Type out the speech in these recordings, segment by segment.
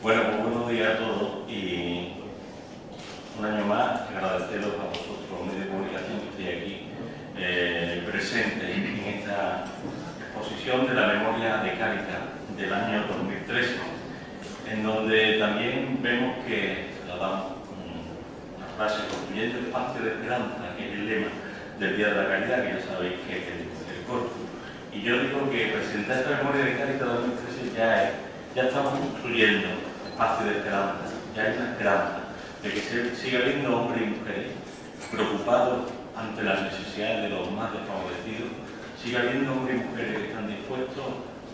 Bueno, pues buenos días a todos y un año más agradeceros a vosotros, los medios de comunicación que estéis aquí presentes en esta exposición de la memoria de Cáritas del año 2013, en donde también vemos que damos una frase: construyendo espacio de esperanza, que es el lema del Día de la Caridad, que ya sabéis que es el corpus. Y yo digo que presentar esta memoria de Cáritas 2013 ya estamos construyendo espacio de esperanza, ya hay una esperanza de que siga habiendo hombres y mujeres preocupados ante las necesidades de los más desfavorecidos, siga habiendo hombres y mujeres que están dispuestos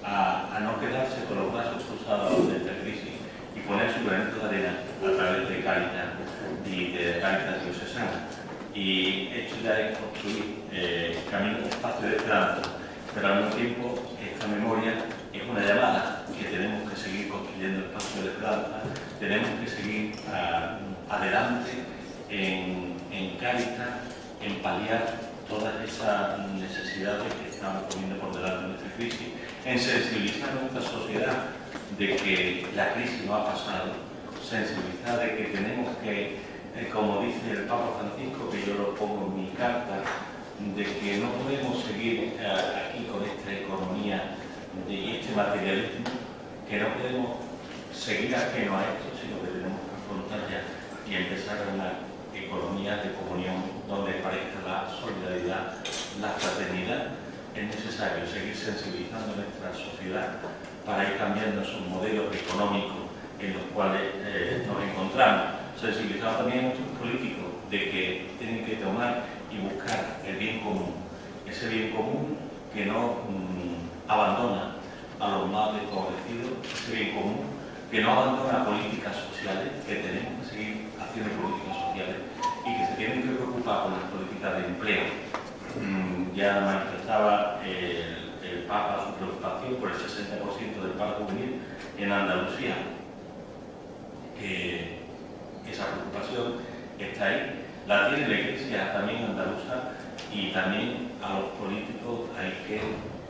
a no quedarse con los brazos cruzados de esta crisis y poner su granito de arena a través de Cáritas y de Cáritas diocesana. Y esto ya es construir caminos de espacio de esperanza, pero al mismo tiempo esta memoria es una llamada que tenemos que seguir construyendo espacio de esperanza, tenemos que seguir adelante en Cáritas, en paliar todas esas necesidades que estamos poniendo por delante de nuestra crisis, en sensibilizar a nuestra sociedad de que la crisis no ha pasado, sensibilizar de que tenemos que, como dice el Papa Francisco, que yo lo pongo en mi carta, de que no podemos seguir aquí con esta economía y este materialismo, que no podemos seguir ajeno a esto, sino que tenemos que afrontar ya y empezar una economía de comunión donde parezca la solidaridad, la fraternidad. Es necesario seguir sensibilizando a nuestra sociedad para ir cambiando esos modelos económicos en los cuales nos encontramos, sensibilizando también a nuestros políticos de que tienen que tomar y buscar el bien común, ese bien común que no abandona a los más desfavorecidos, ese bien común que no abandona políticas sociales, que tenemos que seguir haciendo políticas sociales y que se tienen que preocupar por las políticas de empleo. Ya manifestaba el Papa su preocupación por el 60% del paro juvenil en Andalucía. Esa preocupación está ahí, la tiene la Iglesia también andaluza, y también a los políticos hay que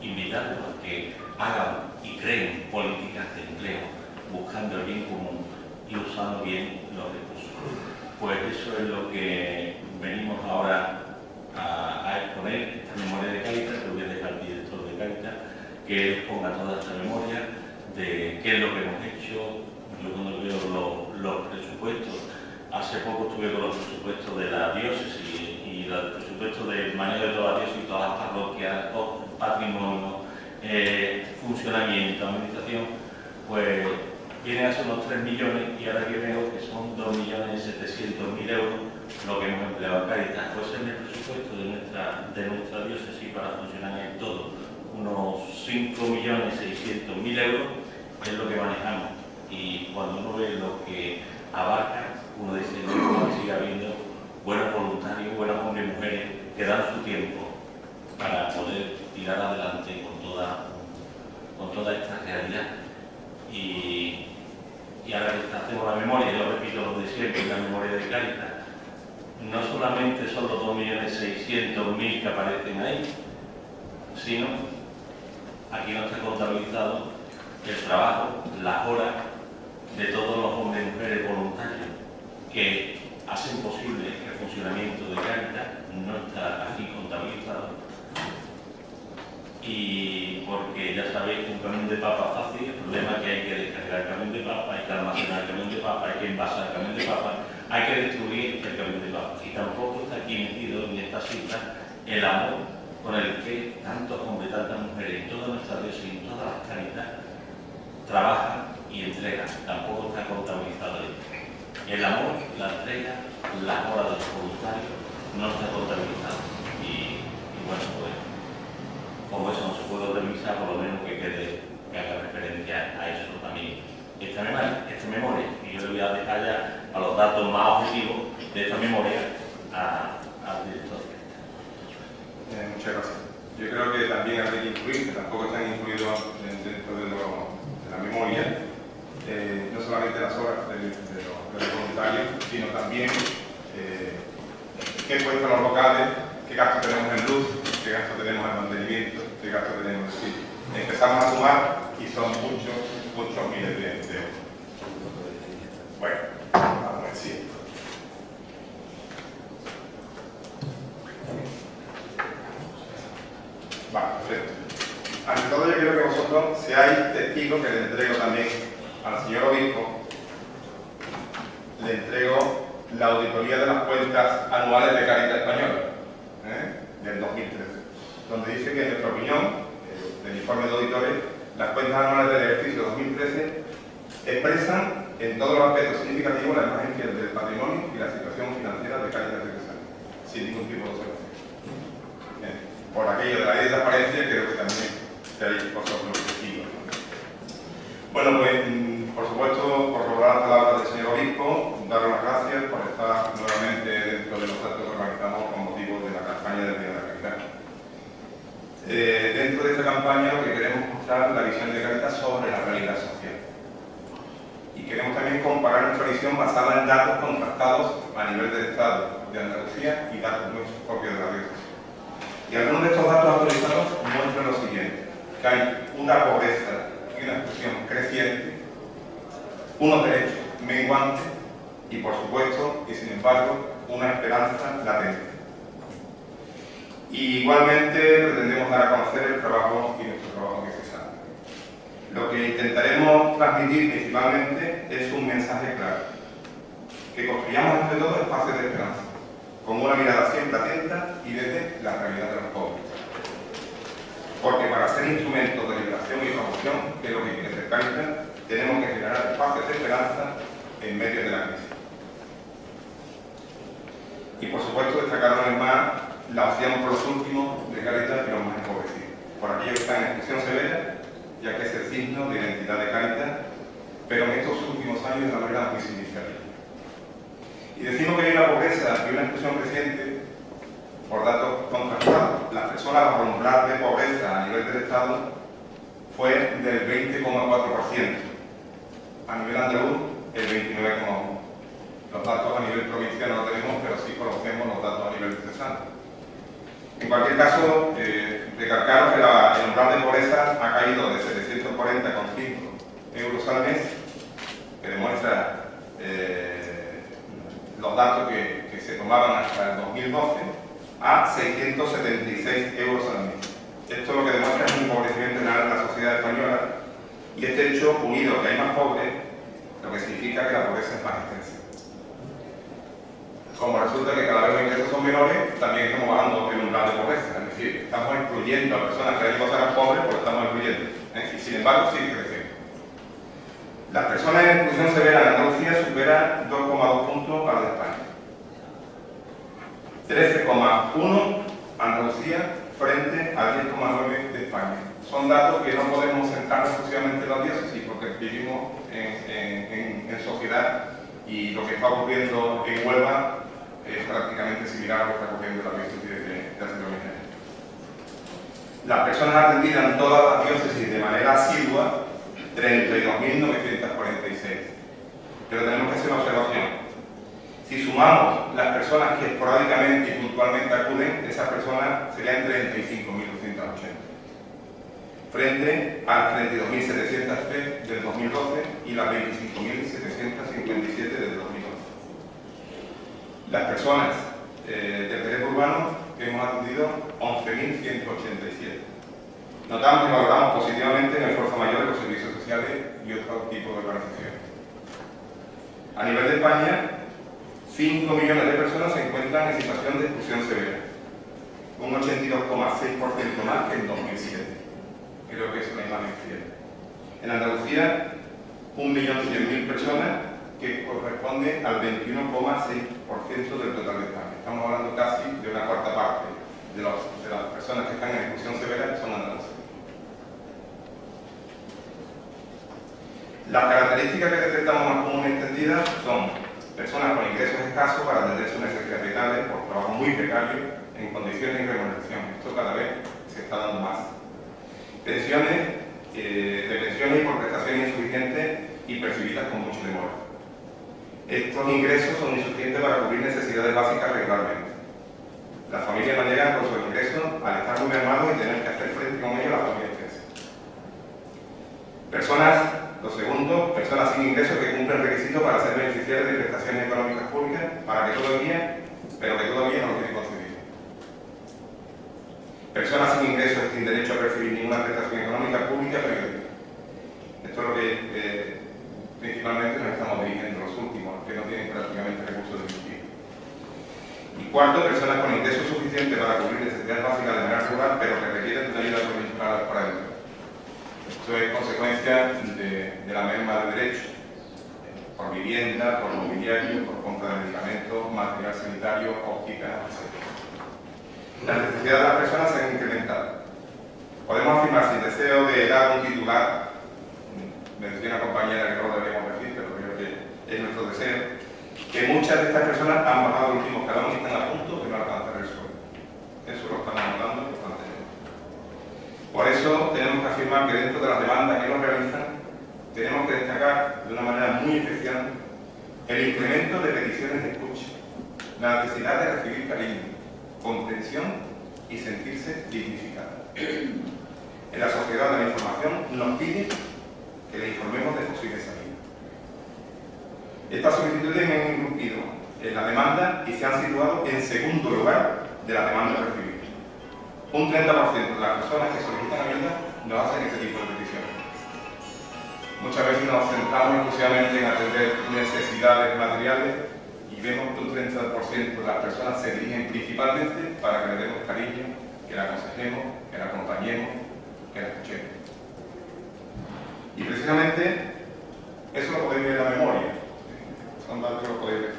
invitarlos a que hagan y creen políticas de empleo, buscando el bien común y usando bien los recursos. Pues eso es lo que venimos ahora a exponer, esta memoria de Cáritas, que voy a dejar al director de Cáritas que exponga toda esta memoria de qué es lo que hemos hecho. Yo cuando veo los presupuestos, hace poco estuve con los presupuestos de la diócesis y los presupuestos del manejo de toda la diócesis, todas las parroquias, patrimonio, funcionamiento, administración, pues vienen a ser unos 3 millones y ahora que veo que son 2.700.000 euros lo que hemos empleado en Cáritas. Pues en el presupuesto de nuestra diócesis para funcionar en todo, unos 5.600.000 euros es lo que manejamos. Y cuando uno ve lo que abarca, uno dice que sigue habiendo buenos voluntarios, buenos hombres y mujeres que dan su tiempo para poder tirar adelante con toda esta realidad. Y ahora que hacemos la memoria, yo repito lo de siempre, la memoria de Cáritas, no solamente son los 2.600.000 que aparecen ahí, sino aquí no está contabilizado el trabajo, las horas de todos los hombres y mujeres voluntarios que hacen posible el funcionamiento de Cáritas, no está aquí contabilizado. Y porque ya sabéis que un camión de papa fácil, el problema es que hay que descargar el camión de papa, hay que almacenar el camión de papa, hay que envasar el camión de papa, hay que destruir el camión de papa. Y tampoco está aquí metido en esta cifra el amor con el que tantos hombres, tantas mujeres, en toda nuestra diócesis, en todas las Cáritas, trabajan y entregan. Tampoco está contabilizado ahí. El amor, la entrega, las horas de los voluntarios no está contabilizado. Y bueno, pues como eso no se puede organizar, por lo menos que haga referencia a eso también. Esta memoria, y yo le voy a dejar ya a los datos más objetivos de esta memoria al director. Muchas gracias. Yo creo que también hay que incluir, que tampoco están incluidos dentro de la memoria, no solamente las horas de los voluntarios, sino también qué cuestan los locales, qué gasto tenemos en luz, qué gasto tenemos en mantenimiento, qué gasto tenemos en sitio. Empezamos a sumar y son muchos miles de euros. Bueno, vamos a ver si. Vale, perfecto. Ante todo, yo quiero que vosotros seáis testigos, que le entrego también al señor obispo, le entrego la auditoría de las cuentas anuales de Cáritas Española, del 2013, donde dice que, en nuestra opinión, del informe de auditores, las cuentas anuales del ejercicio 2013 expresan en todos los aspectos significativos la imagen fiel del patrimonio y la situación financiera de Cáritas Diocesana, sin ningún tipo de observación. Por aquello de la ley de transparencia, creo que también seréis vosotros testigos. Bueno, pues, por supuesto, por lograr las palabras del señor obispo, daros las gracias por estar nuevamente dentro de los actos que organizamos con motivo de la campaña del Día de la Caridad. Dentro de esta campaña lo que queremos mostrar es la visión de Cáritas sobre la realidad social. Y queremos también comparar nuestra visión basada en datos contrastados a nivel del Estado de Andalucía y datos nuestros propios de la diócesis. Y algunos de estos datos autorizados muestran lo siguiente: que hay una pobreza y una exclusión creciente, unos derechos menguantes y, por supuesto, y sin embargo, una esperanza latente. Y igualmente pretendemos dar a conocer el trabajo y nuestro trabajo diocesano. Lo que intentaremos transmitir principalmente es un mensaje claro: que construyamos entre todos espacios de esperanza, con una mirada siempre atenta y desde la realidad de los pobres. Porque para ser instrumentos de liberación y promoción, que es lo que quiere ser Cáritas, tenemos que generar espacios de esperanza en medio de la crisis. Y por supuesto destacar una vez más la opción por los últimos de Cáritas y los más empobrecidos, por aquellos que están en exclusión severa, ya que es el signo de identidad de Cáritas, pero en estos últimos años de una manera muy significativa. Y decimos que hay una pobreza y una exclusión creciente por datos contrastados. Las personas bajo el umbral de pobreza a nivel del Estado fue del 20,4%. A nivel andaluz, el 29,1%. Los datos a nivel provincial no los tenemos, pero sí conocemos los datos a nivel diocesano. En cualquier caso, recalcaros que el umbral de pobreza ha caído de 740,5 euros al mes, que demuestra los datos que se tomaban hasta el 2012, a 676 euros al mes. Esto lo que demuestra es un empobrecimiento general de la sociedad española, y este hecho, unido a que hay más pobres, lo que significa que la pobreza es más extensa. Como resulta que cada vez los ingresos son menores, también estamos bajando el umbral de pobreza, es decir, estamos excluyendo a personas que hay que eran pobres, porque estamos excluyendo. Y sin embargo, sigue creciendo. Las personas en exclusión severa en Andalucía superan 2,2 puntos a la de España. 13,1 Andalucía frente al 10,9 de España. Son datos que no podemos centrar exclusivamente en la diócesis, porque vivimos en sociedad, y lo que está ocurriendo en Huelva es prácticamente similar a lo que está ocurriendo en la diócesis de Andalucía. Las personas atendidas en todas las diócesis de manera asidua, 32.946. Pero tenemos que hacer una observación. Si sumamos las personas que esporádicamente y puntualmente acuden, esas personas serían 35.280. Frente a 32.703 del 2012 y las 25.757 del 2011. Las personas del derecho urbano que hemos atendido, 11.187. Notamos y valoramos positivamente el esfuerzo mayor de los servicios sociales y otros tipos de organizaciones. A nivel de España, 5 millones de personas se encuentran en situación de exclusión severa, un 82,6% más que en 2007. Creo que es una imagen fiel. En Andalucía, 1.100.000 personas, que corresponde al 21,6% del total de España. Estamos hablando casi de una cuarta parte de las personas que están en exclusión severa, que son andaluzas. Las características que detectamos más comunes y extendidas son personas con ingresos escasos para atender sus necesidades vitales por trabajo muy precario en condiciones de remuneración. Esto cada vez se está dando más. Pensiones y por prestaciones insuficientes y percibidas con mucho demora. Estos ingresos son insuficientes para cubrir necesidades básicas regularmente. Las familias no llegan con sus ingresos al estar muy mermados y tener que hacer frente con ellos a las familias. Personas Lo segundo, personas sin ingresos que cumplen requisitos para ser beneficiarios de prestaciones económicas públicas, pero que todavía no lo tienen concedido. Personas sin ingresos sin derecho a percibir ninguna prestación económica pública periódica. Esto es lo que principalmente nos estamos dirigiendo, los últimos, que no tienen prácticamente recursos de domicilio. Y cuarto, personas con ingresos suficientes para cubrir necesidades básicas de manera rural, pero que requieren de ayuda provincial para ello. Esto es consecuencia de la merma de derechos, por vivienda, por mobiliario, por compra de medicamentos, material sanitario, óptica, etc. Las necesidades de las personas se han incrementado. Podemos afirmar, sin deseo de dar un titular, me decía una compañera que no lo debíamos decir, pero creo que es nuestro deseo, que muchas de estas personas han bajado el último escalón y están a punto de no alcanzar el suelo. Eso lo estamos notando constantemente. Por eso tenemos que afirmar que dentro de las demandas que nos realizan, tenemos que destacar de una manera muy especial el incremento de peticiones de escucha, la necesidad de recibir cariño, comprensión y sentirse dignificada. En la sociedad de la información nos pide que le informemos de posibles salidas. Estas solicitudes han irrumpido en la demanda y se han situado en segundo lugar de la demanda recibida. Un 30% de las personas que solicitan ayuda nos hacen este tipo de peticiones. Muchas veces nos centramos exclusivamente en atender necesidades materiales y vemos que un 30% de las personas se dirigen principalmente para que le demos cariño, que la aconsejemos, que la acompañemos, que la escuchemos. Y precisamente eso lo podéis ver en la memoria. Son datos que lo podéis ver.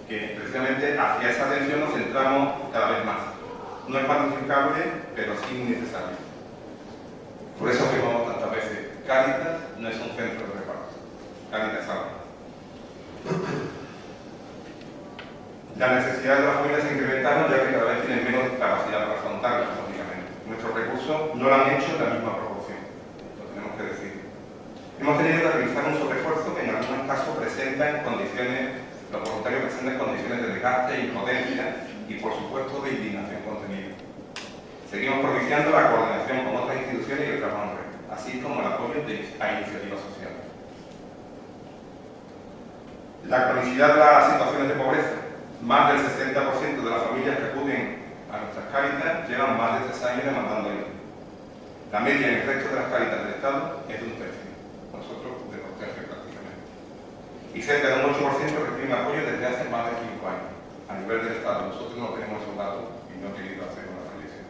Que precisamente hacia esa atención nos centramos cada vez más. No es cuantificable, pero sí necesario. Por eso afirmamos tantas veces, Cáritas no es un centro de reparto. Cáritas es algo. Las necesidades de las familias se incrementaron ya que cada vez tienen menos capacidad para afrontarlas, lógicamente. Nuestros recursos no lo han hecho en la misma proporción. Lo tenemos que decir. Hemos tenido que realizar un sobreesfuerzo que en algunos casos presenta condiciones, los voluntarios presentan condiciones de desgaste, impotencia y por supuesto de indignación contenida. Seguimos propiciando la coordinación con otras instituciones y el trabajo en red, así como el apoyo a iniciativas sociales. La cronicidad de las situaciones de pobreza. Más del 60% de las familias que acuden a nuestras Cáritas llevan más de 3 años demandando ayuda. La media en el resto de las Cáritas del Estado es de un tercio. Nosotros de 2 tercios prácticamente. Y cerca de un 8% reciben apoyo desde hace más de 5 años. A nivel del Estado, nosotros no tenemos esos datos y no he querido hacer una reflexión.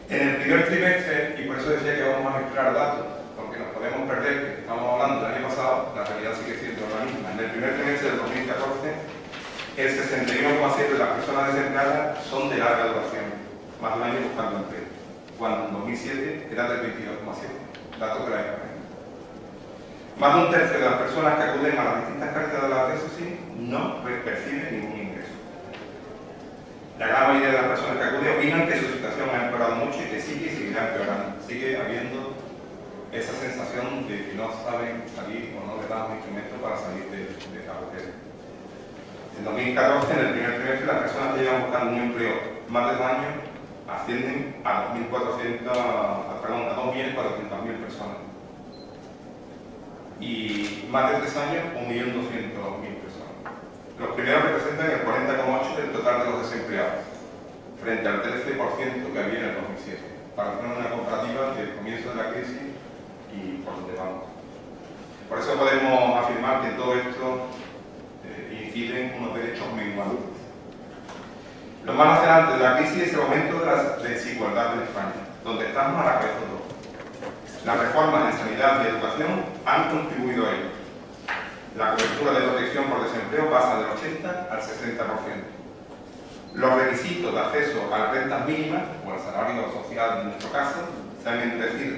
En el primer trimestre, y por eso decía que vamos a mezclar datos, porque nos podemos perder, que estamos hablando del año pasado, la realidad sigue siendo la misma. En el primer trimestre del 2014, el 61,7% de las personas desempleadas son de larga duración, más de un año buscando empleo, cuando en 2007 era del 22,7%, datos de la EPA. Más de un tercio de las personas que acuden a las distintas Cáritas de la diócesis no perciben ningún ingreso. La gran mayoría de las personas que acuden opinan que su situación ha empeorado mucho y que sigue y seguirá empeorando. Sigue habiendo esa sensación de que no saben salir o no les damos instrumentos para salir de esta agujero. En 2014, en el primer trimestre, las personas que llevan buscando un empleo más de 2 años ascienden a 2.400.000 personas. Y más de 3 años, 1.200.000 personas. Los primeros representan el 40,8% del total de los desempleados, frente al 13% que había en el 2007, para hacer una comparativa del comienzo de la crisis y por donde vamos. Por eso podemos afirmar que en todo esto inciden unos derechos menguantes. Lo más lacerante de la crisis es el aumento de las desigualdades en España, donde estamos a la cabeza de todos. Las reformas en sanidad y educación han contribuido a ello. La cobertura de protección por desempleo pasa del 80 al 60%. Los requisitos de acceso a las rentas mínimas, o al salario social en nuestro caso, se han endurecido,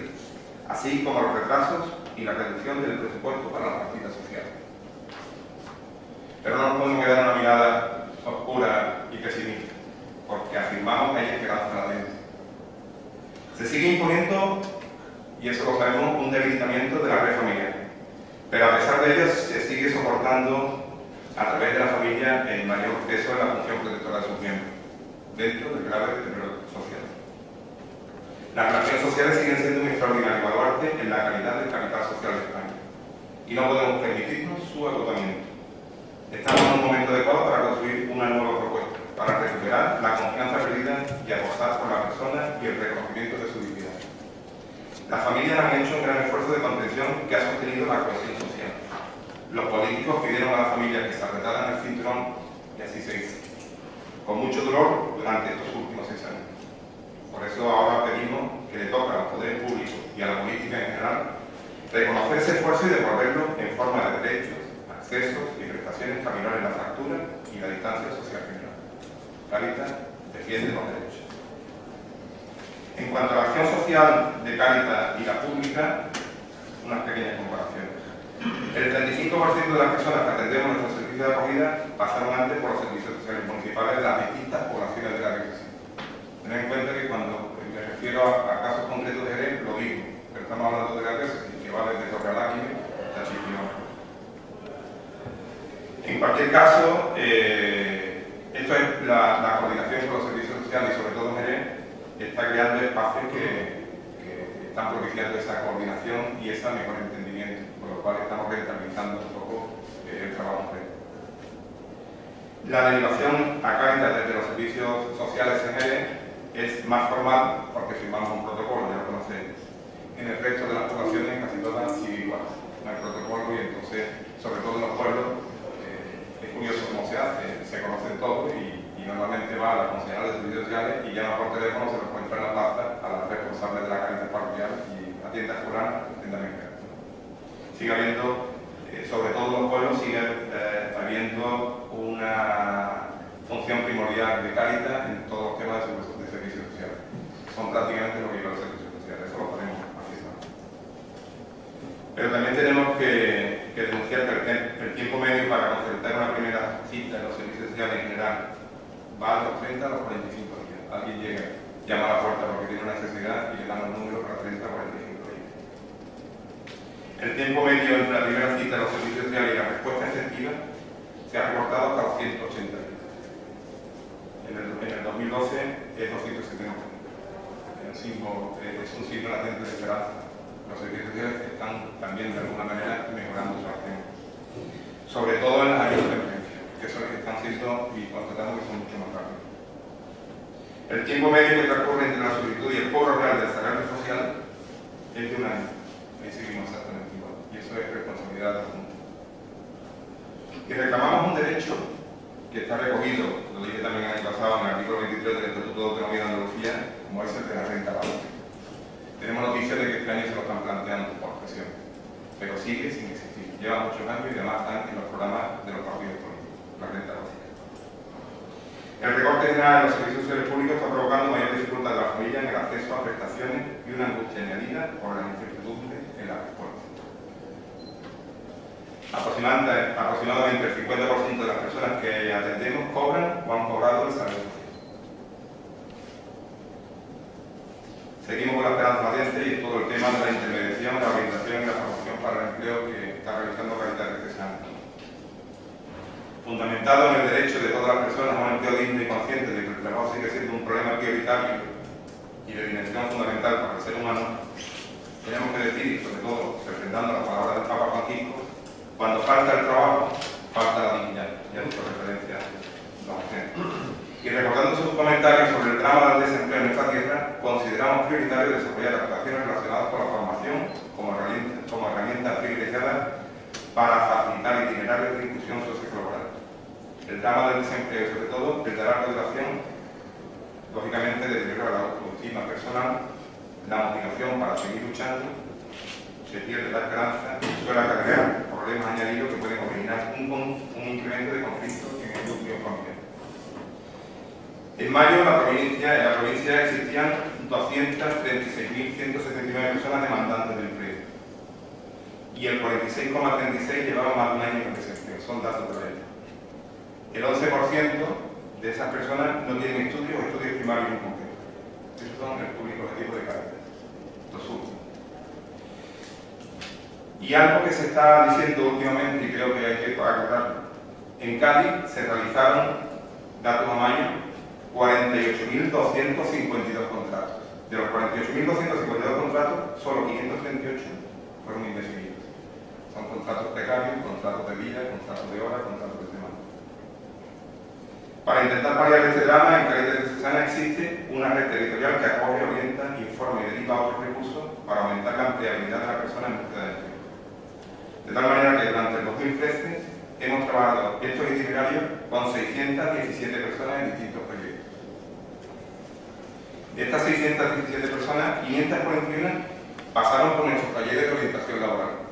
así como los retrasos y la reducción del presupuesto para las partidas sociales. Pero no nos podemos quedar en una mirada oscura y pesimista, porque afirmamos que hay esperanza latente. Se sigue imponiendo, y eso lo sabemos, un debilitamiento de la red familiar, pero a pesar de ello se sigue soportando a través de la familia el mayor peso de la función protectora de sus miembros, dentro del grave deterioro social. Las relaciones sociales siguen siendo un extraordinario baluarte en la calidad del capital social de España y no podemos permitirnos su agotamiento. Estamos en un momento adecuado para construir una nueva propuesta, para recuperar la confianza perdida y apostar por la persona y el reconocimiento de su dignidad. Las familias han hecho un gran esfuerzo de contención que ha sostenido la cohesión social. Los políticos pidieron a las familias que se apretaran el cinturón y así se hizo, con mucho dolor durante estos últimos 6 años. Por eso ahora pedimos que le toca a los poderes públicos y a la política en general reconocer ese esfuerzo y devolverlo en forma de derechos, accesos y prestaciones que aminoren la fractura y la distancia social general. Cáritas defiende los derechos. En cuanto a la acción social de Cáritas y la pública, unas pequeñas comparaciones. El 35% de las personas que atendemos nuestros servicios de acogida pasaron antes por los servicios sociales municipales de las distintas poblaciones de la región. Tened en cuenta que cuando me refiero a casos concretos de Jerez, lo digo, pero estamos hablando de la región, que va desde Torrealacre hasta Chipión. En cualquier caso, esto es la coordinación con los servicios sociales y sobre todo Jerez está creando espacios que están propiciando esa coordinación y ese mejor entendimiento, por lo cual estamos rentabilizando un poco el trabajo en red. La derivación a Cáritas desde los servicios sociales en Jerez es más formal porque firmamos un protocolo, ya lo conocéis. En el resto de las poblaciones casi todas siguen igual, no hay protocolo y entonces, sobre todo en los pueblos, es curioso cómo se hace, se conocen todos y normalmente va a la concejala de servicios sociales y llama por teléfono, se lo encuentra en la plaza a la responsable de la Cáritas parroquial y atiende a fulana, atiende a mengana. Sigue habiendo, sobre todo en los pueblos, sigue habiendo una función primordial de Cáritas en todos los temas de servicios sociales. Son prácticamente lo que lleva los servicios sociales, eso lo podemos afirmar. Pero también tenemos que denunciar que el tiempo medio para concertar una primera cita en los servicios sociales en general va de los 30 a los 45 días. Alguien llega, llama a la puerta porque tiene una necesidad y le dan el número para 30 a 45 días. El tiempo medio entre la primera cita en los servicios sociales y la respuesta efectiva se ha recortado hasta los 180 días. En el 2012 es 270. Es un signo latente de esperanza. Los servicios sociales están también de alguna manera mejorando su acción. Sobre todo en las áreas de emergencia, que son los que están siendo y constatando que son mucho más rápidos. El tiempo medio que transcurre entre la solicitud y el cobro real del salario social es de 1 año. Ahí seguimos exactamente igual. Y eso es responsabilidad de la Junta. Y reclamamos un derecho que está recogido, lo dije también el año pasado, en el artículo 23 del Estatuto de Autonomía de Andalucía, como es el de la renta básica. Tenemos noticias de que este año se lo están planteando por presión, pero sigue sin existir. Lleva muchos años y además están en los programas de los partidos políticos, la renta básica. El recorte general en los servicios sociales públicos está provocando mayor dificultad de la familia en el acceso a prestaciones y una angustia añadida por la incertidumbre en la respuesta. Aproximadamente el 50% de las personas que atendemos cobran o han cobrado el salario social. Seguimos con la esperanza latente y todo el tema de la intermediación, la orientación y la formación para el empleo que está realizando Cáritas desde ese año. Fundamentado en el derecho de todas las personas a un empleo digno y consciente de que el trabajo sigue siendo un problema prioritario y de dimensión fundamental para el ser humano, tenemos que decir, y sobre todo representando las palabras del Papa Francisco, cuando falta el trabajo, falta la dignidad. Ya he hecho referencia a los ejemplos. Y recordando sus comentarios sobre el drama del desempleo en nuestra tierra, consideramos prioritario desarrollar actuaciones relacionadas con la formación como herramienta privilegiada para facilitar itinerarios de inclusión sociolaboral. El drama del desempleo y sobre todo el de larga duración, lógicamente deteriora la autoestima personal, la motivación para seguir luchando, se pierde la esperanza y suele acarrear problemas añadidos que pueden originar un incremento de conflictos en el núcleo familiar. En mayo en la provincia existían 236.179 personas demandantes de empleo y el 46,36% llevaba más de un año en desempleo, son datos de la ley. El 11% de esas personas no tienen estudios o estudios primarios en concreto. Esos son el público objetivo de Cáritas, los últimos. Y algo que se está diciendo últimamente y creo que hay que aclarar, en Cádiz se realizaron, datos a mayo, 48.252 contratos. De los 48.252 48.252 contratos, solo 538 fueron indefinidos. Son contratos precarios, contratos de vida, contratos de horas, contratos de semana. Para intentar paliar este drama, en Cáritas Diocesana existe una red territorial que acoge, orienta, informa y deriva otros recursos para aumentar la empleabilidad de la persona en búsqueda de empleo. De tal manera que durante el 2013 hemos trabajado estos itinerarios con 617 personas en distintos proyectos. De estas 617 personas, 541 pasaron por nuestros talleres de orientación laboral.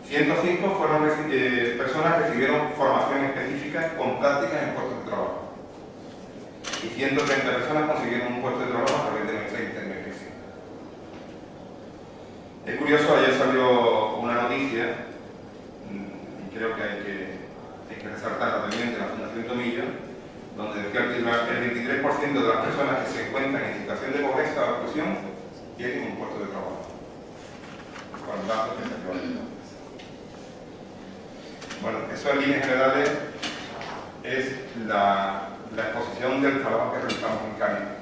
105 fueron personas que recibieron formación específica con prácticas en puestos de trabajo. Y 130 personas consiguieron un puesto de trabajo a través de nuestra intermediación. Es curioso, ayer salió una noticia, y creo que hay que resaltarla también, de la Fundación Tomillo, donde decía que el 23% de las personas que se encuentran en situación de pobreza o exclusión tienen un puesto de trabajo. Con datos que se actualizan. Bueno, eso en líneas generales es la exposición del trabajo que realizamos en Cáritas.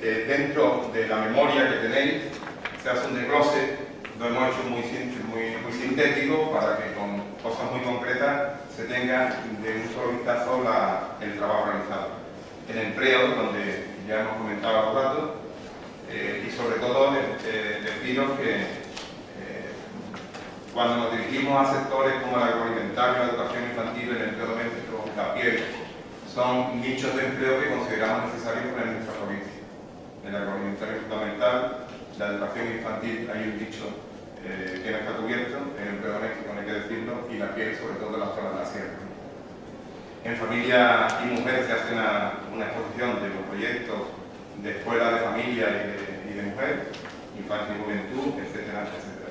Dentro de la memoria que tenéis, se hace un desglose, lo hemos hecho muy sintético para que con cosas muy concretas se tenga de un solo vistazo el trabajo realizado. En empleo, donde ya hemos comentado los datos, y sobre todo deciros que cuando nos dirigimos a sectores como el agroalimentario, la educación infantil, el empleo doméstico, la piel, son nichos de empleo que consideramos necesarios para nuestra provincia. El agroalimentario es fundamental, la educación infantil hay un nicho que no está cubierto, el empleo doméstico no hay que decirlo, y la piel, sobre todo en la zona de la sierra. En familia y mujer se hace una exposición de los proyectos de escuela de familia y de mujer, infancia y juventud, etcétera, etcétera.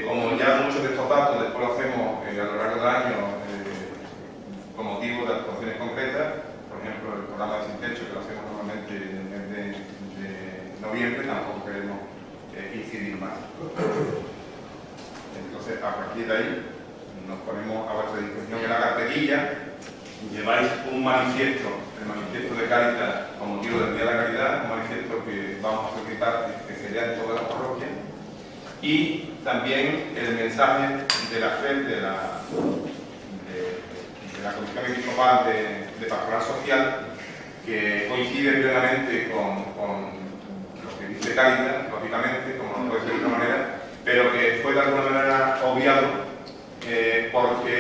Como ya muchos de estos datos después lo hacemos a lo largo del año con motivo de actuaciones concretas, por ejemplo el programa de Sin Techo, que lo hacemos normalmente en el mes de noviembre, tampoco queremos incidir más. Entonces, a partir de ahí, nos ponemos a vuestra disposición en la carpetilla, lleváis un manifiesto, el manifiesto de Cáritas con motivo del Día de la Caridad, un manifiesto que vamos a solicitar que se lea en todas las parroquias, y también el mensaje de la FED, de la Comisión Episcopal de Pastoral Social, que coincide plenamente con lo que dice Cáritas, lógicamente, como no puede ser de otra manera, pero que fue de alguna manera obviado porque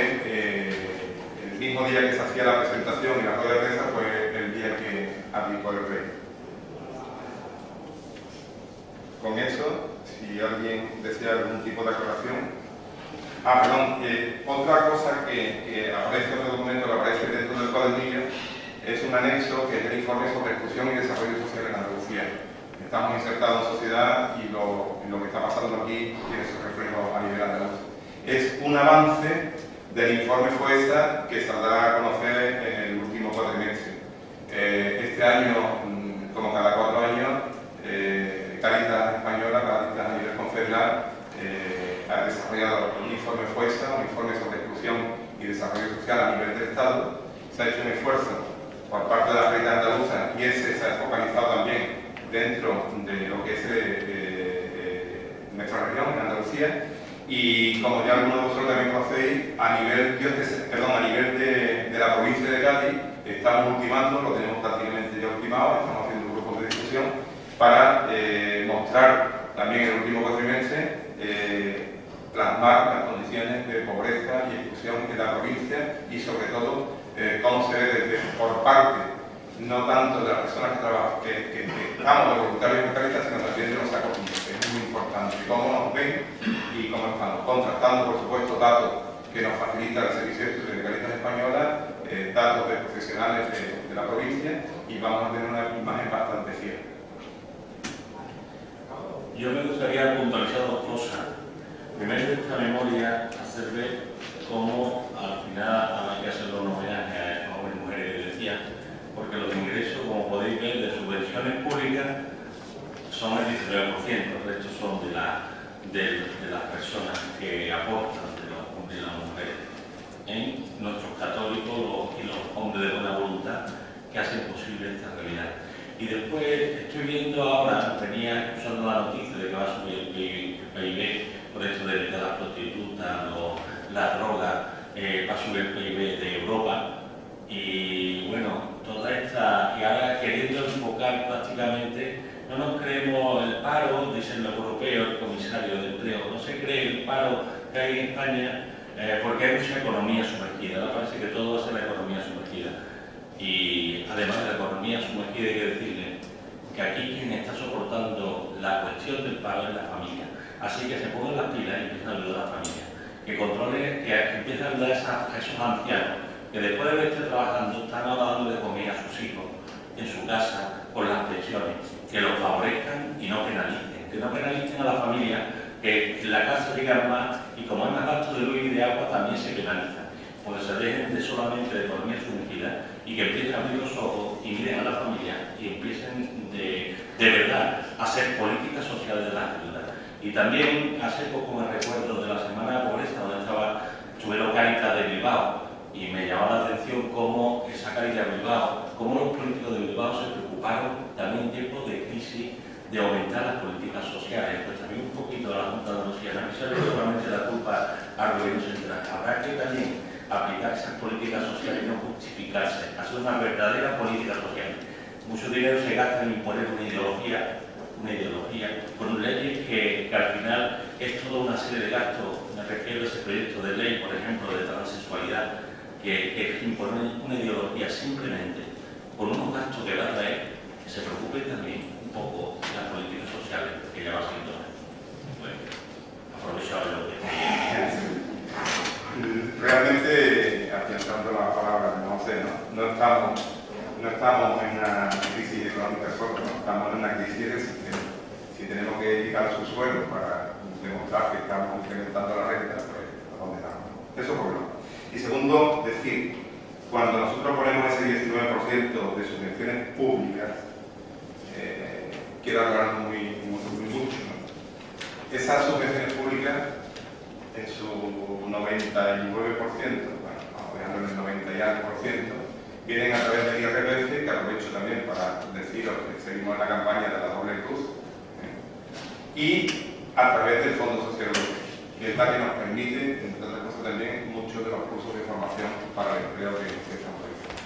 el mismo día que se hacía la presentación y la rueda de prensa fue el día que aplicó el rey. Con eso, si alguien desea algún tipo de aclaración. Otra cosa que aparece en el documento, que aparece dentro del cuadernillo, es un anexo que es el informe sobre exclusión y desarrollo social en Andalucía. Estamos insertados en sociedad y lo que está pasando aquí tiene su reflejo a nivel andaluz. Es un avance del informe FOESA que saldrá a conocer en el último cuatrimestre. Este año, como cada 4 años, Cáritas Española, Cáritas a nivel confederal, ha desarrollado un informe FOESA, un informe sobre exclusión y desarrollo social a nivel del Estado. Se ha hecho un esfuerzo por parte de la Cáritas andaluza y ese se ha focalizado también dentro de lo que es nuestra región, en Andalucía. Y como ya algunos de vosotros también conocéis, a nivel de la provincia de Cádiz, estamos ultimando, lo tenemos prácticamente ya ultimado, estamos haciendo grupos de discusión para mostrar también en el último cuatrimestre, plasmar las condiciones de pobreza y exclusión en la provincia y sobre todo cómo se ve por parte, no tanto de las personas que estamos de voluntarios en Cáritas, sino también de los acogidos, que es muy importante, cómo nos ven y cómo estamos contrastando, por supuesto, datos que nos facilita el Servicio de Cáritas Española, datos de profesionales de la provincia, y vamos a tener una imagen bastante fiel. Yo me gustaría puntualizar dos cosas. Primero, de esta memoria, hacer ver cómo al final habrá que hacer un homenaje a estos hombres y mujeres que decía, porque los ingresos, como podéis ver, de subvenciones públicas son el 19%, el resto son de las personas que aportan, de los hombres y las mujeres, en nuestros católicos y los hombres de buena voluntad que hacen posible esta realidad. Y Y después estoy viendo ahora, venía usando la noticia de que va a subir el PIB por esto de las prostitutas o la droga, va a subir el PIB de Europa. Y bueno, toda esta, y ahora queriendo enfocar prácticamente, no nos creemos el paro, dice el europeo, el comisario de empleo, no se cree el paro que hay en España porque hay mucha economía sumergida. Ahora parece que todo va a ser la economía sumergida. Y además de la economía sumergida hay que decirle que aquí quien está soportando la cuestión del paro es la familia. Así que se pongan las pilas y empiezan a ayudar a la familia. Que controle, que empiecen a ayudar a esos ancianos que después de estar trabajando están ahora dando de comer a sus hijos en su casa con las pensiones. Que los favorezcan y no penalicen. Que no penalicen a la familia, que en la casa llegan más y como hay más gasto de luz y de agua también se penaliza. Porque se dejen de solamente de economía sumergida y que empiecen a abrir los ojos y miren a la familia y empiecen de verdad a hacer políticas sociales de la ayuda. Y también hace poco me recuerdo de la Semana de Pobreza, donde estuvieron Cáritas de Bilbao, y me llamaba la atención cómo esa Cáritas de Bilbao, cómo los políticos de Bilbao se preocuparon también en tiempos de crisis de aumentar las políticas sociales. Pues también un poquito de la Junta de Andalucía, no se le solamente la culpa al gobierno central. Habrá que también aplicar esas políticas sociales y no justificarse, hacer una verdadera política social. Mucho dinero se gasta en imponer una ideología con leyes que al final es toda una serie de gastos. Me refiero a ese proyecto de ley, por ejemplo, de transexualidad, que imponer una ideología simplemente por unos gastos que va a traer, que se preocupe también un poco de las políticas sociales, que ya va siendo. Bueno, aprovecho ahora lo que realmente, afianzando la palabra de José, no estamos en una crisis económica solo, estamos en una crisis de sistema. Si tenemos que dedicar su suelo para demostrar que estamos incrementando la renta, pues ¿a dónde estamos? Eso por un lado. Y segundo, decir, cuando nosotros ponemos ese 19% de subvenciones públicas, quiero hablar muy mucho, ¿no? Esas subvenciones públicas, en su 99%, bueno, vamos dejando en el 90 y algo por ciento, vienen a través del IRPF, que aprovecho también para deciros que seguimos en la campaña de la doble cruz, y a través del Fondo Social Europeo, que es la que nos permite, entre otras cosas también, muchos de los cursos de formación para el empleo que estamos realizando.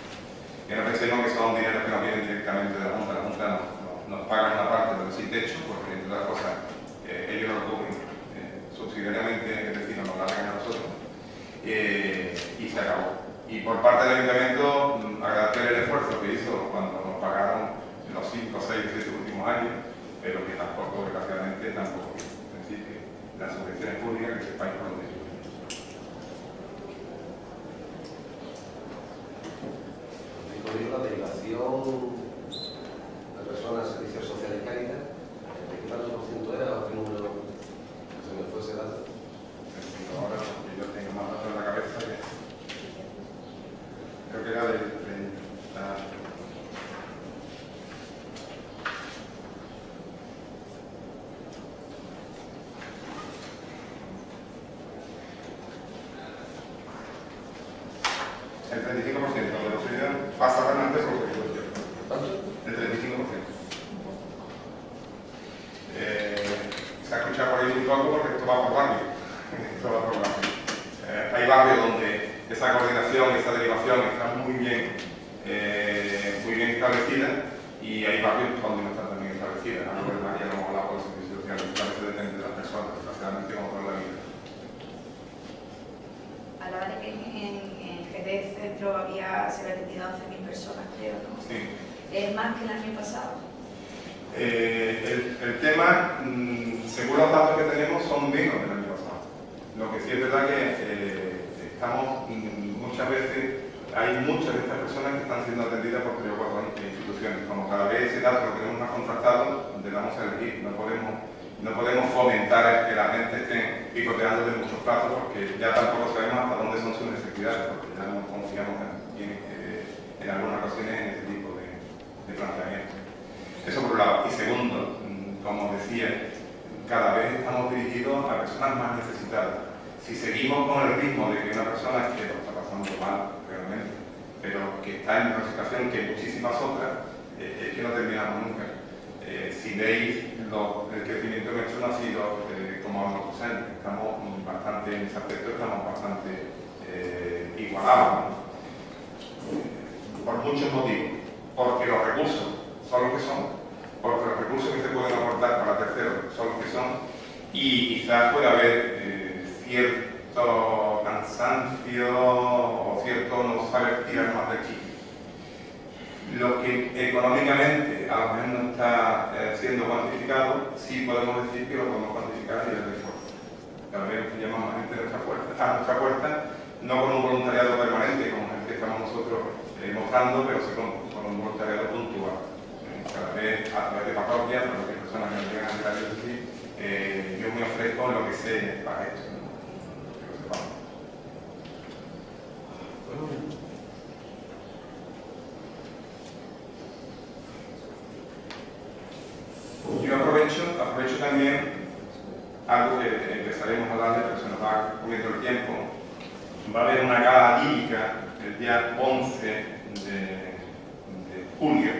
Que no pensemos que son dineros que nos vienen directamente de la Junta nos pagan una parte del sin techo, porque entre otras cosas ellos lo cubren subsidiariamente, es decir, nos lo largan a nosotros, y se acabó. Y por parte del Ayuntamiento, agradecer el esfuerzo que hizo cuando nos pagaron en los 5, 6, 7 últimos años, pero que tampoco, desgraciadamente, tampoco. Es decir, que las subvenciones públicas que sepáis por donde viven. La delegación de personas, servicios sociales y Cáritas, ¿de qué tanto por ciento era o qué número se me fue ese dato? Ahora, porque yo tengo más datos en la cabeza que creo que era del 30. El 35% de los ciudadanos pasa realmente por lo que yo. El 35%. Se ha escuchado por ahí un poco porque esto va por barrio. Hay barrios donde esa coordinación, esa derivación está muy bien establecida, y hay barrios donde no está tan bien establecida. Algo de María, como hablaba por el servicio social, a veces depende de las personas, desgraciadamente como toda la vida. Hablaba de que en Jerez Centro se habían atendido 11.000 personas, creo, ¿no? Sí. ¿Es más que el año pasado? El tema, según los datos que tenemos, son menos del año pasado. Lo que sí es verdad que estamos muchas veces, hay muchas de estas personas que están siendo atendidas por 3 o 4 instituciones. Como cada vez ese dato lo tenemos más contrastado, le damos a elegir. No podemos fomentar que la gente esté picoteando de muchos plazos, porque ya tampoco sabemos hasta dónde son sus necesidades, porque ya no confiamos en algunas ocasiones en este tipo de planteamiento. Eso por un lado. Y segundo, como decía, cada vez estamos dirigidos a personas más necesitadas. Si seguimos con el ritmo de que una persona que lo está pasando mal realmente, pero que está en una situación que muchísimas otras, es que no terminamos veis, el crecimiento nuestro no ha sido como en otros años. Estamos bastante, en ese aspecto estamos bastante igualados, ¿no? Por muchos motivos. Porque los recursos son los que son, porque los recursos que se pueden aportar para terceros son los que son, y quizás pueda haber cierto cansancio o cierto no saber tirar más de aquí. Lo que económicamente a lo mejor no está siendo cuantificado, sí podemos decir que lo podemos cuantificar a nivel de esfuerzo. Cada vez llamamos a gente a nuestra puerta, no con un voluntariado permanente como el que estamos nosotros mostrando, pero sí con un voluntariado puntual. Cada vez a través de parroquias, a través de personas que nos llegan a llegar y yo me ofrezco en lo que sé para esto, ¿no? Que lo sepamos. Yo aprovecho también algo que empezaremos a hablar, pero se nos va comiendo el tiempo. Va a haber una gala lírica el día 11 de julio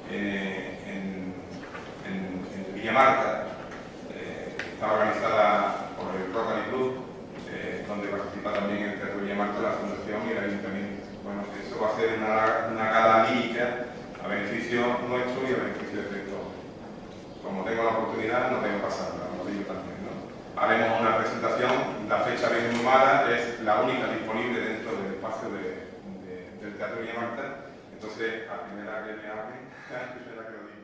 en Villamarta. Está organizada por el Rotary Club, donde participa también el Teatro Villamarta, la Fundación y el Ayuntamiento. Bueno, eso va a ser una gala lírica a beneficio nuestro y a beneficio de todos. Como tengo la oportunidad, no tengo que pasarla, lo digo también, ¿no? Haremos una presentación, la fecha bien numada, es la única disponible dentro del espacio del Teatro Villamarta. Entonces, a primera que me hable, a primera que lo diga.